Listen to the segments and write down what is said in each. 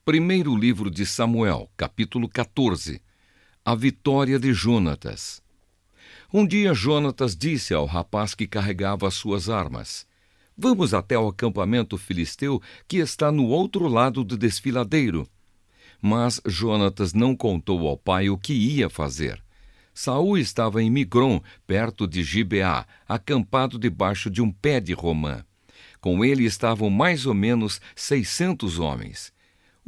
Primeiro livro de Samuel, capítulo 14. A vitória de Jonatas. Um dia Jonatas disse ao rapaz que carregava as suas armas: "Vamos até o acampamento filisteu que está no outro lado do desfiladeiro." Mas Jonatas não contou ao pai o que ia fazer. Saul estava em Migrom, perto de Gibeá, acampado debaixo de um pé de romã. Com ele estavam mais ou menos 600 homens.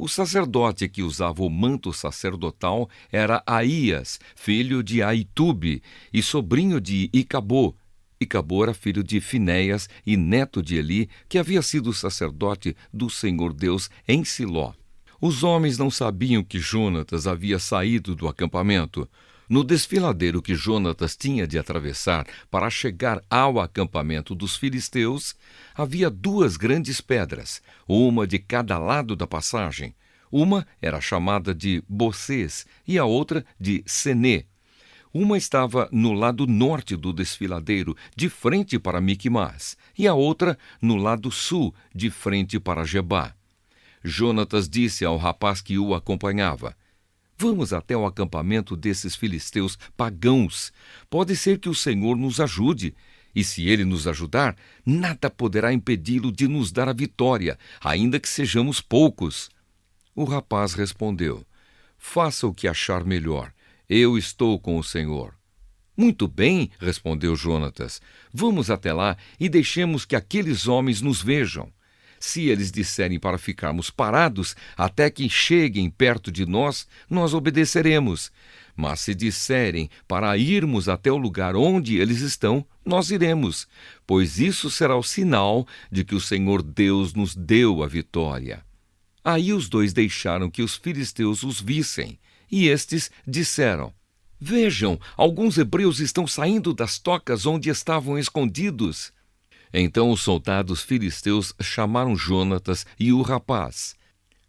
O sacerdote que usava o manto sacerdotal era Aías, filho de Aitube e sobrinho de Icabô. Icabô era filho de Finéias e neto de Eli, que havia sido sacerdote do Senhor Deus em Siló. Os homens não sabiam que Jonatas havia saído do acampamento. No desfiladeiro que Jonatas tinha de atravessar para chegar ao acampamento dos filisteus, havia 2 grandes pedras, uma de cada lado da passagem. Uma era chamada de Bocês e a outra de Senê. Uma estava no lado norte do desfiladeiro, de frente para Miquimás, e a outra no lado sul, de frente para Gebá. Jonatas disse ao rapaz que o acompanhava: "Vamos até o acampamento desses filisteus pagãos. Pode ser que o Senhor nos ajude. E se ele nos ajudar, nada poderá impedi-lo de nos dar a vitória, ainda que sejamos poucos." O rapaz respondeu: "Faça o que achar melhor. Eu estou com o Senhor." "Muito bem," respondeu Jonatas. "Vamos até lá e deixemos que aqueles homens nos vejam. Se eles disserem para ficarmos parados até que cheguem perto de nós, nós obedeceremos. Mas se disserem para irmos até o lugar onde eles estão, nós iremos, pois isso será o sinal de que o Senhor Deus nos deu a vitória." Aí os 2 deixaram que os filisteus os vissem, e estes disseram: "Vejam, alguns hebreus estão saindo das tocas onde estavam escondidos." Então os soldados filisteus chamaram Jonatas e o rapaz.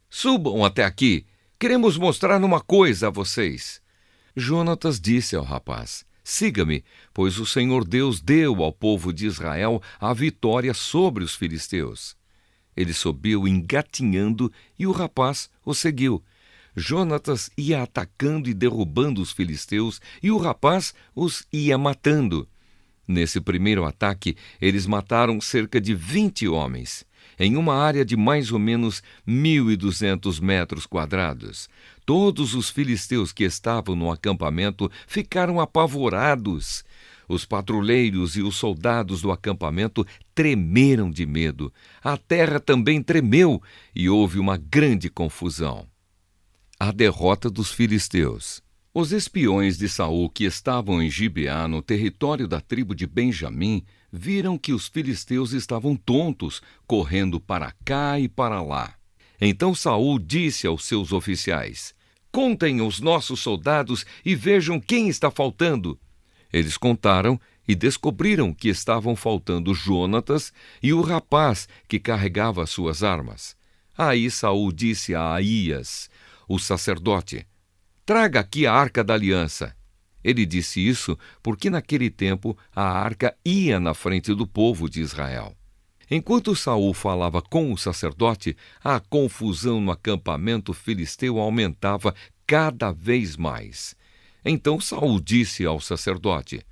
"Subam até aqui, queremos mostrar uma coisa a vocês." Jonatas disse ao rapaz: "Siga-me, pois o Senhor Deus deu ao povo de Israel a vitória sobre os filisteus." Ele subiu engatinhando e o rapaz o seguiu. Jonatas ia atacando e derrubando os filisteus e o rapaz os ia matando. Nesse primeiro ataque, eles mataram cerca de 20 homens, em uma área de mais ou menos 1.200 metros quadrados. Todos os filisteus que estavam no acampamento ficaram apavorados. Os patrulheiros e os soldados do acampamento tremeram de medo. A terra também tremeu e houve uma grande confusão. A derrota dos filisteus. Os espiões de Saul que estavam em Gibeá, no território da tribo de Benjamim, viram que os filisteus estavam tontos, correndo para cá e para lá. Então Saul disse aos seus oficiais: "Contem os nossos soldados e vejam quem está faltando." Eles contaram e descobriram que estavam faltando Jonatas e o rapaz que carregava as suas armas. Aí Saul disse a Aías, o sacerdote: "Traga aqui a Arca da Aliança." Ele disse isso porque naquele tempo a arca ia na frente do povo de Israel. Enquanto Saul falava com o sacerdote, a confusão no acampamento filisteu aumentava cada vez mais. Então Saul disse ao sacerdote: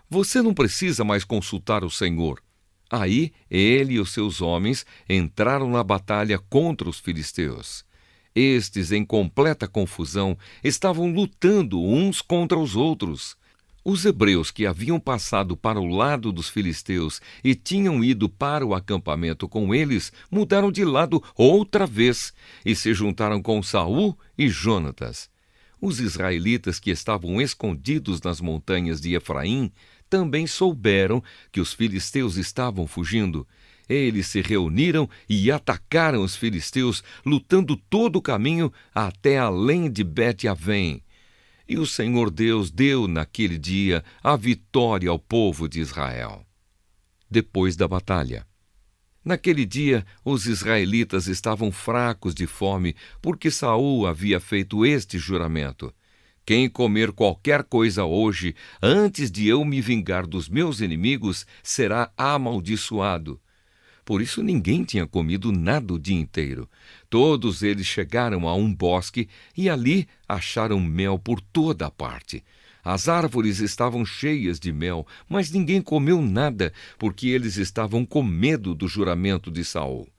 "Você não precisa mais consultar o Senhor." Aí ele e os seus homens entraram na batalha contra os filisteus. Estes, em completa confusão, estavam lutando uns contra os outros. Os hebreus que haviam passado para o lado dos filisteus e tinham ido para o acampamento com eles, mudaram de lado outra vez e se juntaram com Saul e Jonatas. Os israelitas que estavam escondidos nas montanhas de Efraim também souberam que os filisteus estavam fugindo. Eles se reuniram e atacaram os filisteus, lutando todo o caminho até além de Bet-Avém. E o Senhor Deus deu naquele dia a vitória ao povo de Israel. Depois da batalha. Naquele dia, os israelitas estavam fracos de fome, porque Saul havia feito este juramento: "Quem comer qualquer coisa hoje, antes de eu me vingar dos meus inimigos, será amaldiçoado." Por isso ninguém tinha comido nada o dia inteiro. Todos eles chegaram a um bosque e ali acharam mel por toda a parte. As árvores estavam cheias de mel, mas ninguém comeu nada, porque eles estavam com medo do juramento de Saul.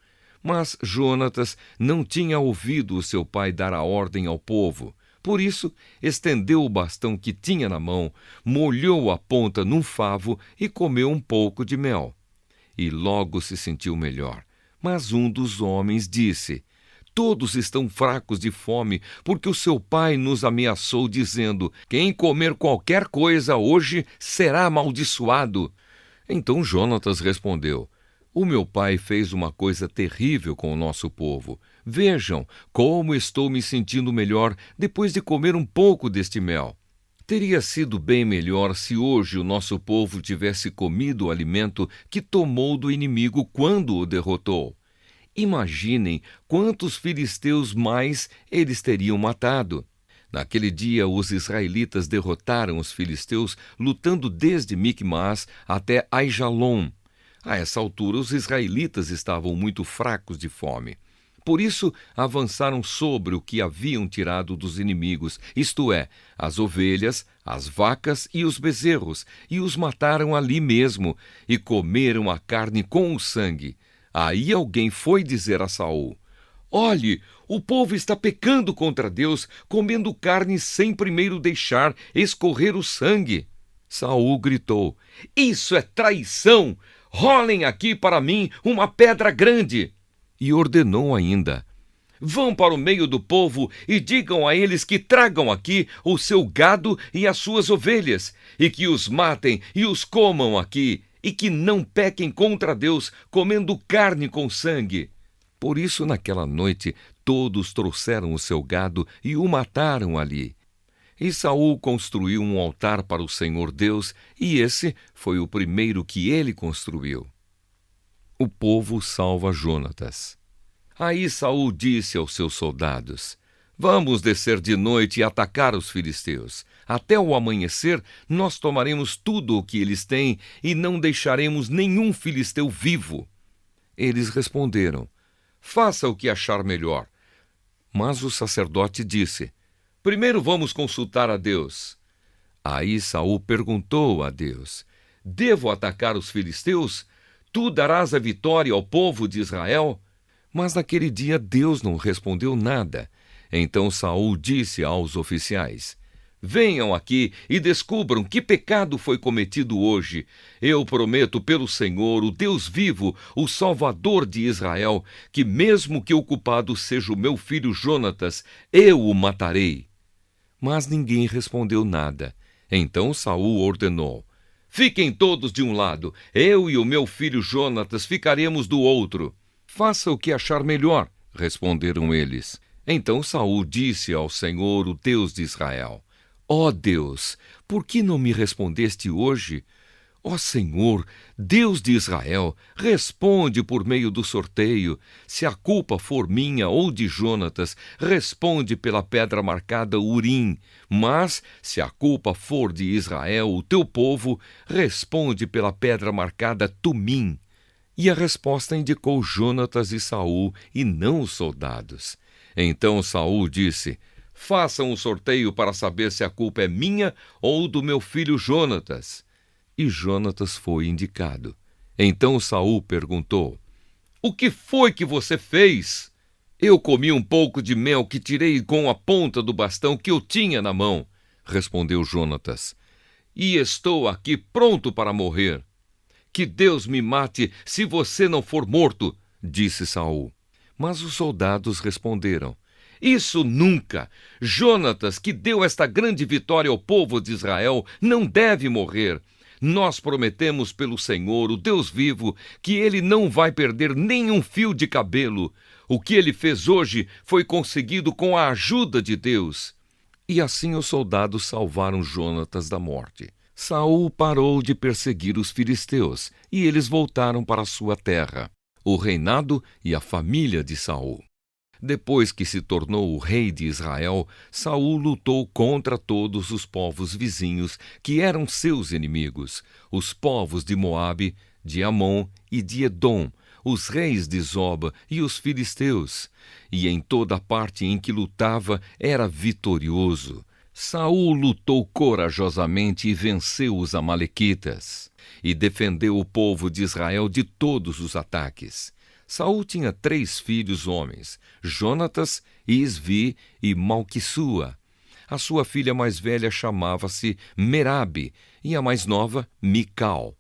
Mas Jonatas não tinha ouvido o seu pai dar a ordem ao povo. Por isso, estendeu o bastão que tinha na mão, molhou a ponta num favo e comeu um pouco de mel. E logo se sentiu melhor. Mas um dos homens disse: Todos estão fracos de fome, porque o seu pai nos ameaçou, dizendo: Quem comer qualquer coisa hoje será amaldiçoado. Então Jonatas respondeu: O meu pai fez uma coisa terrível com o nosso povo. Vejam como estou me sentindo melhor depois de comer um pouco deste mel. Teria sido bem melhor se hoje o nosso povo tivesse comido o alimento que tomou do inimigo quando o derrotou. Imaginem quantos filisteus mais eles teriam matado. Naquele dia, os israelitas derrotaram os filisteus, lutando desde Micmas até Aijalon. A essa altura, os israelitas estavam muito fracos de fome. Por isso, avançaram sobre o que haviam tirado dos inimigos, isto é, as ovelhas, as vacas e os bezerros, e os mataram ali mesmo, e comeram a carne com o sangue. Aí alguém foi dizer a Saul: Olhe, o povo está pecando contra Deus, comendo carne sem primeiro deixar escorrer o sangue. Saul gritou: Isso é traição! Rolem aqui para mim uma pedra grande. E ordenou ainda: Vão para o meio do povo e digam a eles que tragam aqui o seu gado e as suas ovelhas, e que os matem e os comam aqui, e que não pequem contra Deus, comendo carne com sangue. Por isso, naquela noite, todos trouxeram o seu gado e o mataram ali. E Saul construiu um altar para o Senhor Deus, e esse foi o primeiro que ele construiu. O povo salva Jonatas. Aí Saul disse aos seus soldados: Vamos descer de noite e atacar os filisteus. Até o amanhecer, nós tomaremos tudo o que eles têm e não deixaremos nenhum filisteu vivo. Eles responderam: Faça o que achar melhor. Mas o sacerdote disse: Primeiro vamos consultar a Deus. Aí Saul perguntou a Deus: Devo atacar os filisteus? Tu darás a vitória ao povo de Israel? Mas naquele dia Deus não respondeu nada. Então Saul disse aos oficiais: Venham aqui e descubram que pecado foi cometido hoje. Eu prometo pelo Senhor, o Deus vivo, o Salvador de Israel, que mesmo que o culpado seja o meu filho Jonatas, eu o matarei. Mas ninguém respondeu nada. Então Saul ordenou: Fiquem todos de um lado, eu e o meu filho Jonatas ficaremos do outro. Faça o que achar melhor, responderam eles. Então Saul disse ao Senhor, o Deus de Israel: Ó Deus, por que não me respondeste hoje? Ó Senhor, Deus de Israel, responde por meio do sorteio. Se a culpa for minha ou de Jonatas, responde pela pedra marcada Urim. Mas, se a culpa for de Israel, o teu povo, responde pela pedra marcada Tumim. E a resposta indicou Jonatas e Saul, e não os soldados. Então Saul disse: Façam o sorteio para saber se a culpa é minha ou do meu filho Jonatas. E Jonatas foi indicado. Então Saul perguntou: O que foi que você fez? Eu comi um pouco de mel que tirei com a ponta do bastão que eu tinha na mão, respondeu Jonatas. E estou aqui pronto para morrer. Que Deus me mate se você não for morto, disse Saul. Mas os soldados responderam: Isso nunca! Jonatas, que deu esta grande vitória ao povo de Israel, não deve morrer. Nós prometemos pelo Senhor, o Deus vivo, que ele não vai perder nenhum fio de cabelo. O que ele fez hoje foi conseguido com a ajuda de Deus. E assim os soldados salvaram Jonatas da morte. Saul parou de perseguir os filisteus, e eles voltaram para sua terra, o reinado e a família de Saul. Depois que se tornou o rei de Israel, Saul lutou contra todos os povos vizinhos que eram seus inimigos, os povos de Moabe, de Amon e de Edom, os reis de Zoba e os filisteus, e em toda a parte em que lutava era vitorioso. Saul lutou corajosamente e venceu os amalequitas, e defendeu o povo de Israel de todos os ataques. Saul tinha 3 filhos homens, Jonatas, Isvi e Malquissua. A sua filha mais velha chamava-se Merabe e a mais nova, Mical.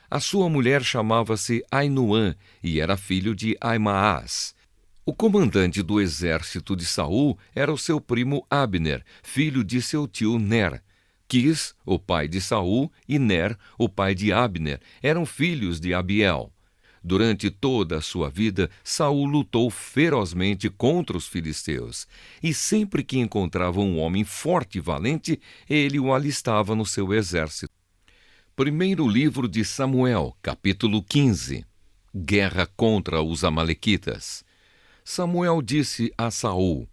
A sua mulher chamava-se Ainoã e era filho de Aimaas. O comandante do exército de Saul era o seu primo Abner, filho de seu tio Ner. Quis, o pai de Saul, e Ner, o pai de Abner, eram filhos de Abiel. Durante toda a sua vida, Saul lutou ferozmente contra os filisteus, e sempre que encontrava um homem forte e valente, ele o alistava no seu exército. Primeiro livro de Samuel, capítulo 15. Guerra contra os amalequitas. Samuel disse a Saul: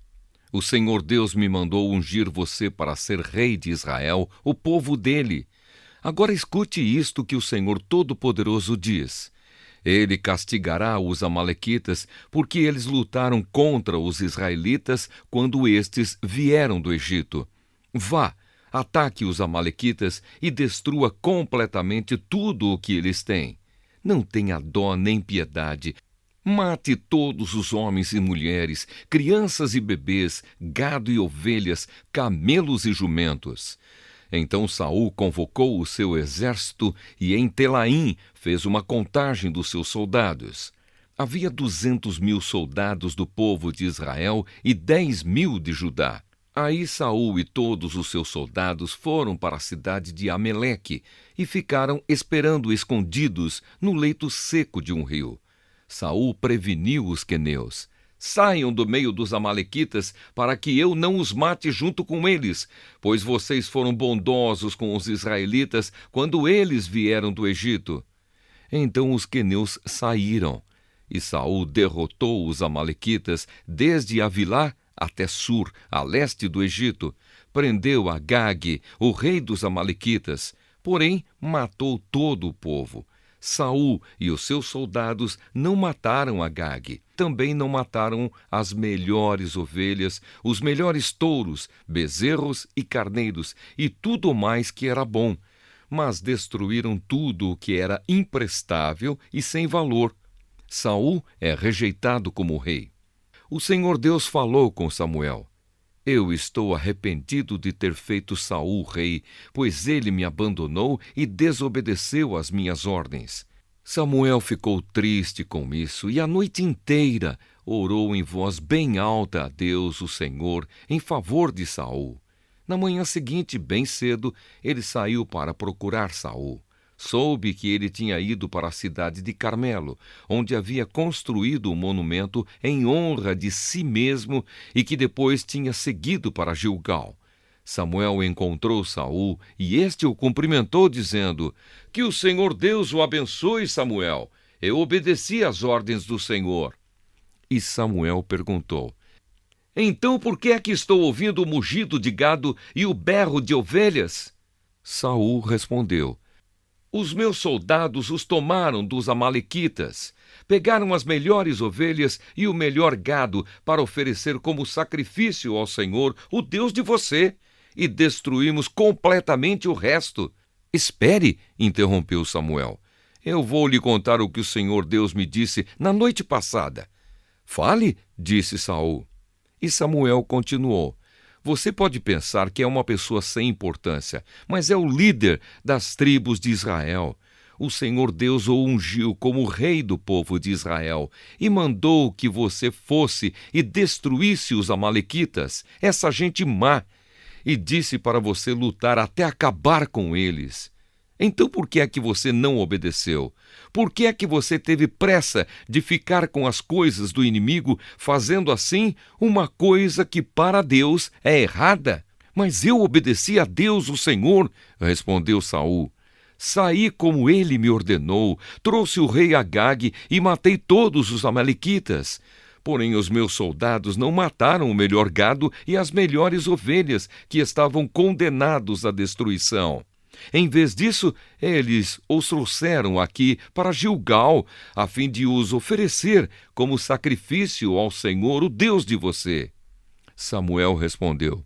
O Senhor Deus me mandou ungir você para ser rei de Israel, o povo dele. Agora escute isto que o Senhor Todo-Poderoso diz. Ele castigará os amalequitas, porque eles lutaram contra os israelitas quando estes vieram do Egito. Vá, ataque os amalequitas e destrua completamente tudo o que eles têm. Não tenha dó nem piedade. Mate todos os homens e mulheres, crianças e bebês, gado e ovelhas, camelos e jumentos. Então Saul convocou o seu exército e em Telaim fez uma contagem dos seus soldados. Havia 200.000 soldados do povo de Israel e 10.000 de Judá. Aí Saul e todos os seus soldados foram para a cidade de Ameleque e ficaram esperando escondidos no leito seco de um rio. Saul preveniu os queneus: Saiam do meio dos amalequitas, para que eu não os mate junto com eles, pois vocês foram bondosos com os israelitas quando eles vieram do Egito. Então os queneus saíram, e Saul derrotou os amalequitas desde Avilá até Sur, a leste do Egito. Prendeu Agag, o rei dos amalequitas, porém matou todo o povo. Saul e os seus soldados não mataram Agag. Também não mataram as melhores ovelhas, os melhores touros, bezerros e carneiros, e tudo mais que era bom, mas destruíram tudo o que era imprestável e sem valor. Saul é rejeitado como rei. O Senhor Deus falou com Samuel: Eu estou arrependido de ter feito Saul rei, pois ele me abandonou e desobedeceu às minhas ordens. Samuel ficou triste com isso e a noite inteira orou em voz bem alta a Deus, o Senhor, em favor de Saul. Na manhã seguinte, bem cedo, ele saiu para procurar Saul. Soube que ele tinha ido para a cidade de Carmelo, onde havia construído um monumento em honra de si mesmo e que depois tinha seguido para Gilgal. Samuel encontrou Saul e este o cumprimentou, dizendo: Que o Senhor Deus o abençoe, Samuel. Eu obedeci às ordens do Senhor. E Samuel perguntou: Então por que é que estou ouvindo o mugido de gado e o berro de ovelhas? Saul respondeu: Os meus soldados os tomaram dos amalequitas. Pegaram as melhores ovelhas e o melhor gado para oferecer como sacrifício ao Senhor, o Deus de você, e destruímos completamente o resto. Espere, interrompeu Samuel. Eu vou lhe contar o que o Senhor Deus me disse na noite passada. Fale, disse Saul. E Samuel continuou: Você pode pensar que é uma pessoa sem importância, mas é o líder das tribos de Israel. O Senhor Deus o ungiu como rei do povo de Israel e mandou que você fosse e destruísse os amalequitas, essa gente má, e disse para você lutar até acabar com eles. Então por que é que você não obedeceu? Por que é que você teve pressa de ficar com as coisas do inimigo, fazendo assim uma coisa que para Deus é errada? Mas eu obedeci a Deus, o Senhor, respondeu Saul. Saí como ele me ordenou, trouxe o rei Agag e matei todos os amalequitas. Porém, os meus soldados não mataram o melhor gado e as melhores ovelhas, que estavam condenados à destruição. Em vez disso, eles os trouxeram aqui para Gilgal, a fim de os oferecer como sacrifício ao Senhor, o Deus de você. Samuel respondeu: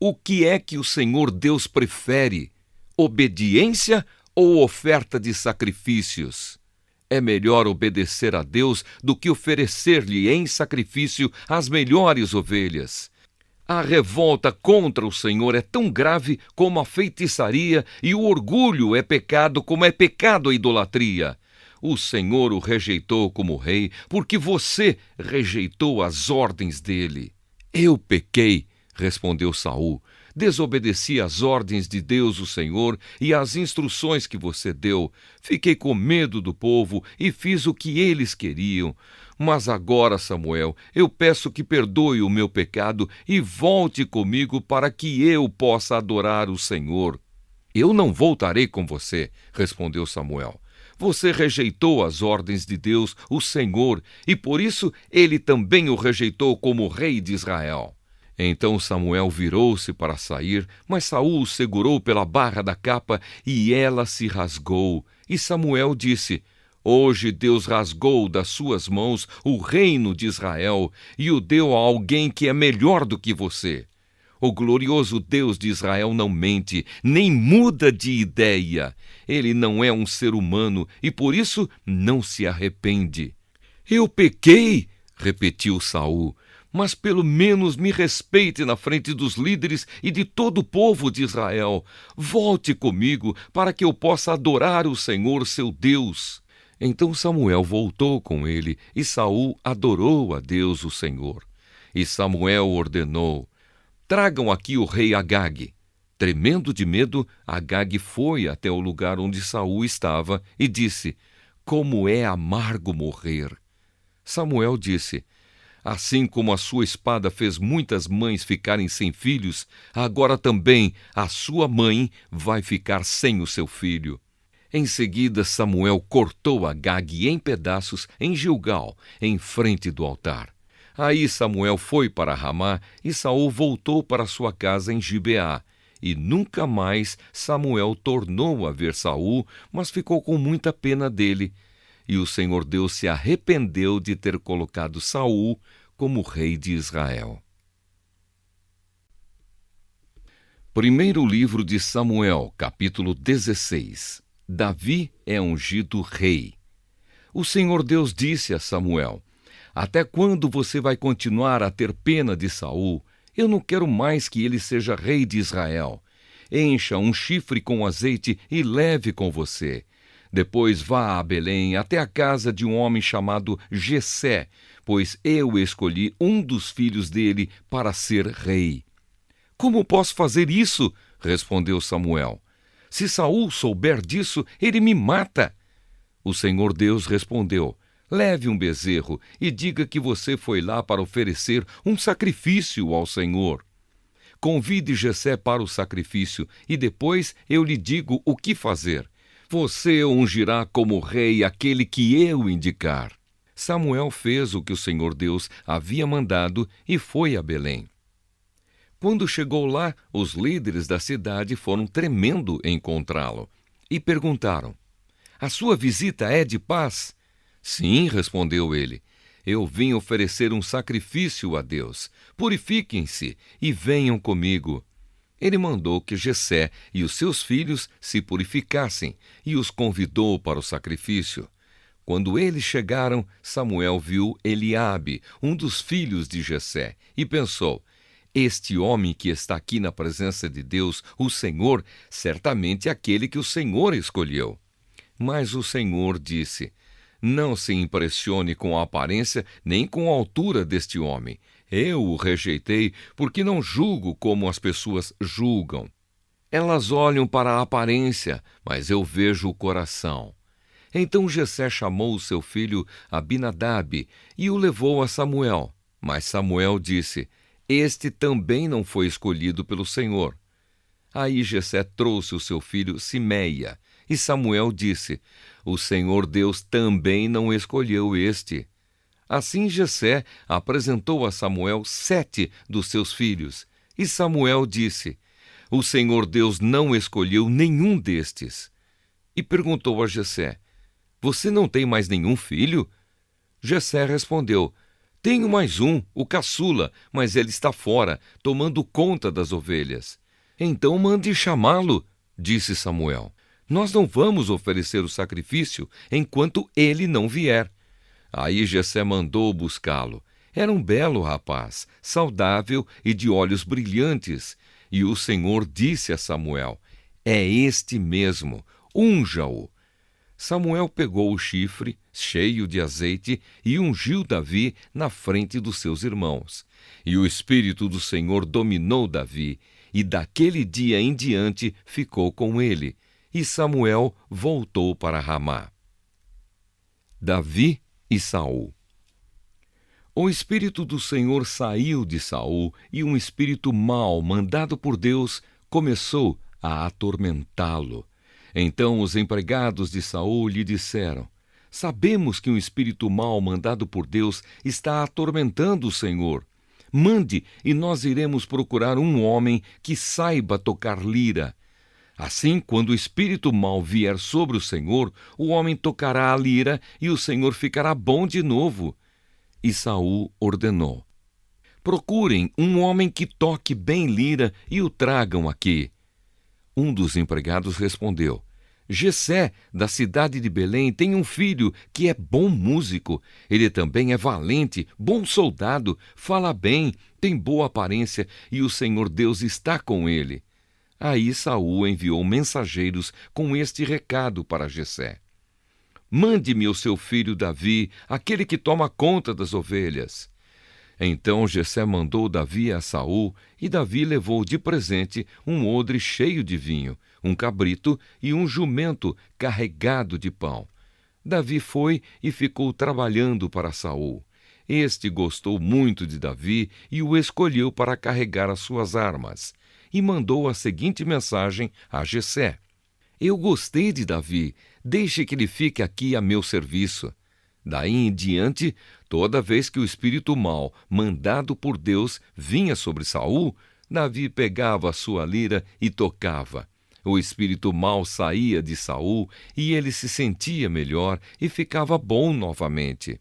O que é que o Senhor Deus prefere? Obediência ou oferta de sacrifícios? É melhor obedecer a Deus do que oferecer-lhe em sacrifício as melhores ovelhas. A revolta contra o Senhor é tão grave como a feitiçaria, e o orgulho é pecado como é pecado a idolatria. O Senhor o rejeitou como rei, porque você rejeitou as ordens dele. Eu pequei, respondeu Saul. Desobedeci às ordens de Deus, o Senhor, e às instruções que você deu. Fiquei com medo do povo e fiz o que eles queriam. Mas agora, Samuel, eu peço que perdoe o meu pecado e volte comigo para que eu possa adorar o Senhor. Eu não voltarei com você, respondeu Samuel. Você rejeitou as ordens de Deus, o Senhor, e por isso ele também o rejeitou como rei de Israel. Então Samuel virou-se para sair, mas Saul o segurou pela barra da capa e ela se rasgou. E Samuel disse: Hoje Deus rasgou das suas mãos o reino de Israel e o deu a alguém que é melhor do que você. O glorioso Deus de Israel não mente, nem muda de ideia. Ele não é um ser humano e por isso não se arrepende. Eu pequei, repetiu Saul, mas pelo menos me respeite na frente dos líderes e de todo o povo de Israel. Volte comigo para que eu possa adorar o Senhor, seu Deus. Então Samuel voltou com ele e Saul adorou a Deus, o Senhor. E Samuel ordenou: Tragam aqui o rei Agag. Tremendo de medo, Agag foi até o lugar onde Saul estava e disse: Como é amargo morrer! Samuel disse: Assim como a sua espada fez muitas mães ficarem sem filhos, agora também a sua mãe vai ficar sem o seu filho. Em seguida, Samuel cortou Agag em pedaços em Gilgal, em frente do altar. Aí Samuel foi para Ramá e Saul voltou para sua casa em Gibeá. E nunca mais Samuel tornou a ver Saul, mas ficou com muita pena dele. E o Senhor Deus se arrependeu de ter colocado Saul como rei de Israel. Primeiro livro de Samuel, capítulo 16. Davi é ungido rei. O Senhor Deus disse a Samuel: Até quando você vai continuar a ter pena de Saul? Eu não quero mais que ele seja rei de Israel. Encha um chifre com azeite e leve com você. Depois vá a Belém, até a casa de um homem chamado Jessé, pois eu escolhi um dos filhos dele para ser rei. Como posso fazer isso? Respondeu Samuel. Se Saul souber disso, ele me mata. O Senhor Deus respondeu: Leve um bezerro e diga que você foi lá para oferecer um sacrifício ao Senhor. Convide Jessé para o sacrifício e depois eu lhe digo o que fazer. Você ungirá como rei aquele que eu indicar. Samuel fez o que o Senhor Deus havia mandado e foi a Belém. Quando chegou lá, os líderes da cidade foram tremendo encontrá-lo e perguntaram: A sua visita é de paz? Sim, respondeu ele. Eu vim oferecer um sacrifício a Deus. Purifiquem-se e venham comigo. Ele mandou que Jessé e os seus filhos se purificassem e os convidou para o sacrifício. Quando eles chegaram, Samuel viu Eliabe, um dos filhos de Jessé, e pensou: Este homem que está aqui na presença de Deus, o Senhor, certamente é aquele que o Senhor escolheu. Mas o Senhor disse: Não se impressione com a aparência nem com a altura deste homem. Eu o rejeitei porque não julgo como as pessoas julgam. Elas olham para a aparência, mas eu vejo o coração. Então Jessé chamou o seu filho Abinadab e o levou a Samuel. Mas Samuel disse: Este também não foi escolhido pelo Senhor. Aí Jessé trouxe o seu filho Simeia, e Samuel disse: O Senhor Deus também não escolheu este. Assim Jessé apresentou a Samuel 7 dos seus filhos, e Samuel disse: O Senhor Deus não escolheu nenhum destes. E perguntou a Jessé: Você não tem mais nenhum filho? Jessé respondeu: Tenho mais um, o caçula, mas ele está fora, tomando conta das ovelhas. Então mande chamá-lo, disse Samuel. Nós não vamos oferecer o sacrifício enquanto ele não vier. Aí Jessé mandou buscá-lo. Era um belo rapaz, saudável e de olhos brilhantes. E o Senhor disse a Samuel: É este mesmo, unja-o. Samuel pegou o chifre, cheio de azeite, e ungiu Davi na frente dos seus irmãos. E o Espírito do Senhor dominou Davi, e daquele dia em diante ficou com ele. E Samuel voltou para Ramá. Davi e Saul. O Espírito do Senhor saiu de Saul, e um espírito mau, mandado por Deus, começou a atormentá-lo. Então os empregados de Saul lhe disseram: Sabemos que um espírito mau mandado por Deus está atormentando o Senhor. Mande, e nós iremos procurar um homem que saiba tocar lira. Assim, quando o espírito mau vier sobre o Senhor, o homem tocará a lira e o Senhor ficará bom de novo. E Saul ordenou: Procurem um homem que toque bem lira e o tragam aqui. Um dos empregados respondeu: Jessé, da cidade de Belém, tem um filho que é bom músico. Ele também é valente, bom soldado, fala bem, tem boa aparência e o Senhor Deus está com ele. Aí Saul enviou mensageiros com este recado para Jessé: Mande-me o seu filho Davi, aquele que toma conta das ovelhas. Então Jessé mandou Davi a Saul, e Davi levou de presente um odre cheio de vinho, um cabrito e um jumento carregado de pão. Davi foi e ficou trabalhando para Saul. Este gostou muito de Davi e o escolheu para carregar as suas armas. E mandou a seguinte mensagem a Jessé: Eu gostei de Davi, deixe que ele fique aqui a meu serviço. Daí em diante, toda vez que o espírito mau, mandado por Deus, vinha sobre Saul, Davi pegava a sua lira e tocava. O espírito mau saía de Saul e ele se sentia melhor e ficava bom novamente.